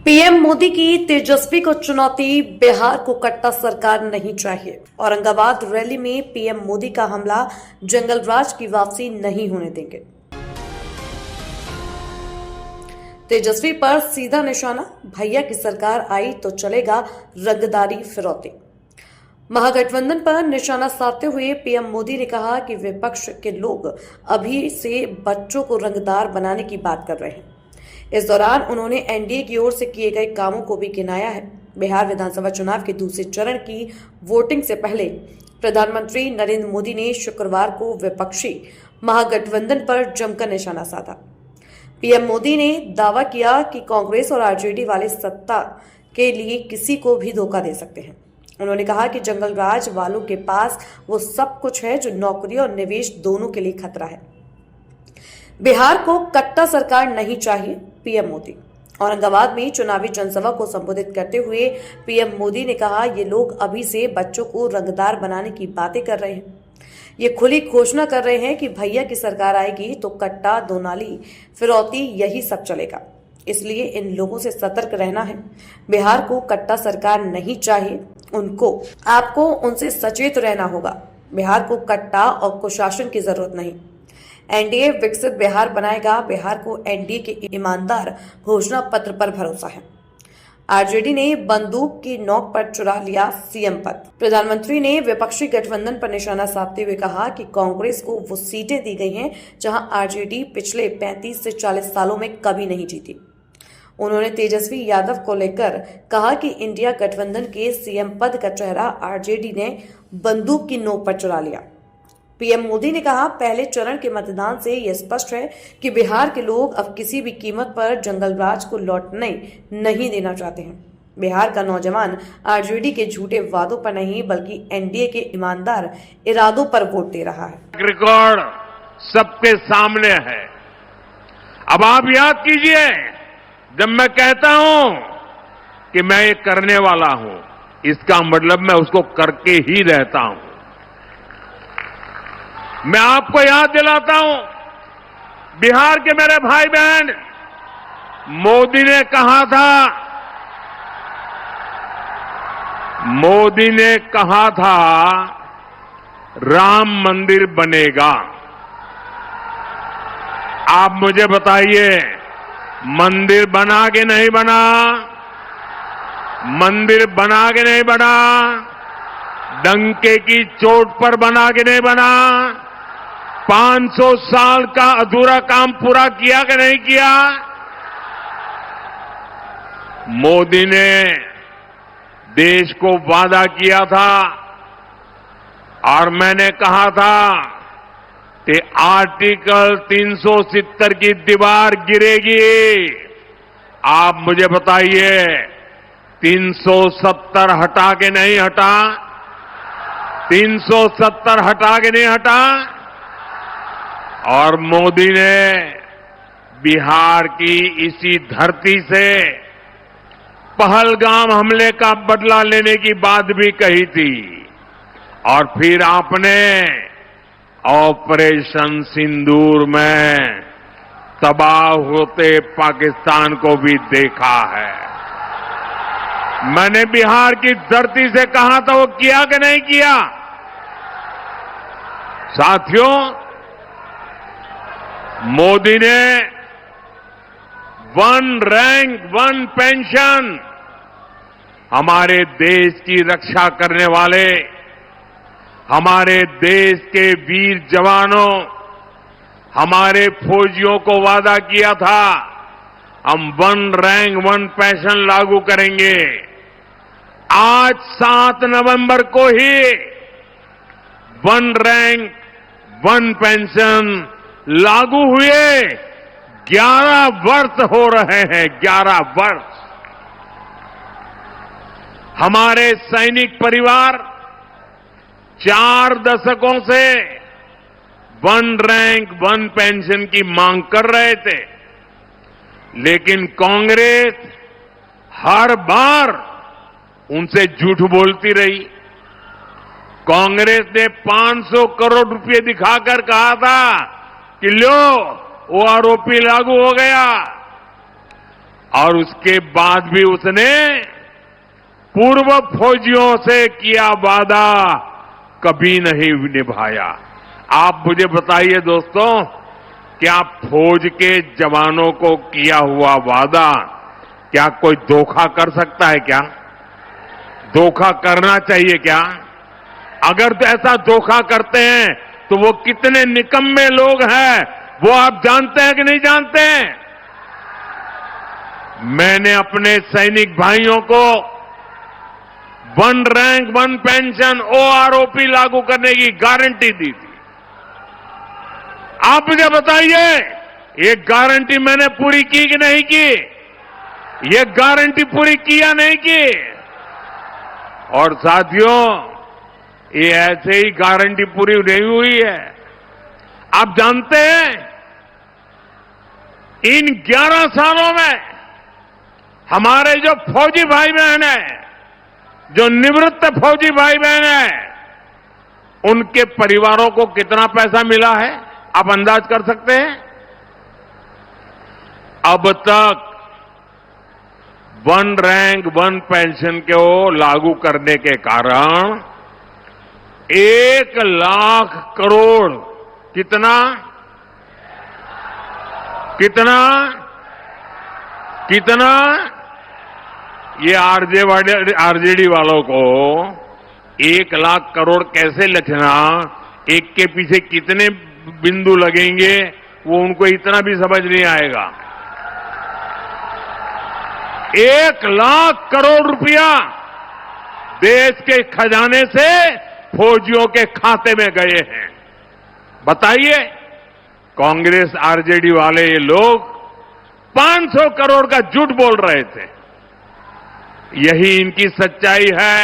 PM Modi की तेजस्वी को चुनौती, बिहार को कट्टा सरकार नहीं चाहिए। औरंगाबाद रैली में पीएम मोदी का हमला, जंगल राज की वापसी नहीं होने देंगे। तेजस्वी पर सीधा निशाना, भैया की सरकार आई तो चलेगा रंगदारी फिरौती। महागठबंधन पर निशाना साधते हुए पीएम मोदी ने कहा कि विपक्ष के लोग अभी से बच्चों को रंगदार बनाने की बात कर रहे हैं। इस दौरान उन्होंने एनडीए की ओर से किए गए कामों को भी गिनाया है। बिहार विधानसभा चुनाव के दूसरे चरण की वोटिंग से पहले प्रधानमंत्री नरेंद्र मोदी ने शुक्रवार को विपक्षी महागठबंधन पर जमकर निशाना साधा। पीएम मोदी ने दावा किया कि कांग्रेस और आरजेडी वाले सत्ता के लिए किसी को भी धोखा दे सकते हैं। उन्होंने कहा कि जंगल राज वालों के पास वो सब कुछ है जो नौकरी और निवेश दोनों के लिए खतरा है। बिहार को कट्टा सरकार नहीं चाहिए, पीएम मोदी। औरंगाबाद में चुनावी जनसभा को संबोधित करते हुए पीएम मोदी ने कहा, ये लोग अभी से बच्चों को रंगदार बनाने की बातें कर रहे हैं। ये खुली घोषणा कर रहे हैं कि भैया की सरकार आएगी तो कट्टा, दोनाली, फिरौती यही सब चलेगा। इसलिए इन लोगों से सतर्क रहना है। बिहार को कट्टा सरकार नहीं चाहिए, आपको उनसे सचेत रहना होगा। बिहार को कट्टा और कुशासन की जरूरत नहीं। एनडीए विकसित बिहार बनाएगा। बिहार को एनडीए के ईमानदार घोषणा पत्र पर भरोसा है। आरजेडी ने बंदूक की नोक पर चुरा लिया सीएम पद। प्रधानमंत्री ने विपक्षी गठबंधन पर निशाना साधते हुए कहा कि कांग्रेस को वो सीटें दी गई हैं जहां आरजेडी पिछले 35 से 40 सालों में कभी नहीं जीती। उन्होंने तेजस्वी यादव को लेकर कहा कि इंडिया गठबंधन के सीएम पद का चेहरा आरजेडी ने बंदूक की नोक पर चुरा लिया। पीएम मोदी ने कहा, पहले चरण के मतदान से यह स्पष्ट है कि बिहार के लोग अब किसी भी कीमत पर जंगल राज को लौटने नहीं देना चाहते हैं। बिहार का नौजवान आरजेडी के झूठे वादों पर नहीं बल्कि एनडीए के ईमानदार इरादों पर वोट दे रहा है। रिकॉर्ड सबके सामने है। अब आप याद कीजिए, जब मैं कहता हूं कि मैं ये करने वाला हूं, इसका मतलब मैं उसको करके ही रहता हूं। मैं आपको याद दिलाता हूं, बिहार के मेरे भाई बहन, मोदी ने कहा था राम मंदिर बनेगा। आप मुझे बताइए, मंदिर बना के नहीं बना? मंदिर बना के नहीं बना? डंके की चोट पर बना के नहीं बना? 500 साल का अधूरा काम पूरा किया कि नहीं किया? मोदी ने देश को वादा किया था और मैंने कहा था कि आर्टिकल 370 की दीवार गिरेगी। आप मुझे बताइए, 370 हटा के नहीं हटा? 370 हटा के नहीं हटा? और मोदी ने बिहार की इसी धरती से पहलगाम हमले का बदला लेने की बात भी कही थी। और फिर आपने ऑपरेशन सिंदूर में तबाह होते पाकिस्तान को भी देखा है। मैंने बिहार की धरती से कहा था, वो किया कि नहीं किया? साथियों, मोदी ने वन रैंक वन पेंशन, हमारे देश की रक्षा करने वाले, हमारे देश के वीर जवानों, हमारे फौजियों को वादा किया था, हम वन रैंक वन पेंशन लागू करेंगे। आज 7 नवंबर को ही वन रैंक वन पेंशन लागू हुए 11 वर्ष हो रहे हैं। 11 वर्ष। हमारे सैनिक परिवार 4 दशकों से वन रैंक वन पेंशन की मांग कर रहे थे, लेकिन कांग्रेस हर बार उनसे झूठ बोलती रही। कांग्रेस ने 500 करोड़ रुपए दिखाकर कहा था कि लो, वो आरोपी लागू हो गया। और उसके बाद भी उसने पूर्व फौजियों से किया वादा कभी नहीं निभाया। आप मुझे बताइए दोस्तों, क्या फौज के जवानों को किया हुआ वादा क्या कोई धोखा कर सकता है क्या? धोखा करना चाहिए क्या? अगर तो ऐसा धोखा करते हैं तो वो कितने निकम्मे लोग हैं वो आप जानते हैं कि नहीं जानते हैं? मैंने अपने सैनिक भाइयों को 1 रैंक 1 पेंशन OROP लागू करने की गारंटी दी थी। आप मुझे बताइए, ये गारंटी मैंने पूरी की कि नहीं की? ये गारंटी पूरी की या नहीं की? और साथियों, ये ऐसे ही गारंटी पूरी नहीं हुई है। आप जानते हैं, इन 11 सालों में हमारे जो फौजी भाई बहन हैं, जो निवृत्त फौजी भाई बहन हैं, उनके परिवारों को कितना पैसा मिला है आप अंदाज कर सकते हैं? अब तक 1 रैंक 1 पेंशन को लागू करने के कारण 1 लाख करोड़ कितना कितना कितना ये आरजेडी वालों को 1 लाख करोड़ कैसे लिखना, एक के पीछे कितने बिंदु लगेंगे, वो उनको इतना भी समझ नहीं आएगा। 1 लाख करोड़ रुपया देश के खजाने से फौजियों के खाते में गए हैं। बताइए, कांग्रेस आरजेडी वाले ये लोग 500 करोड़ का झूठ बोल रहे थे। यही इनकी सच्चाई है।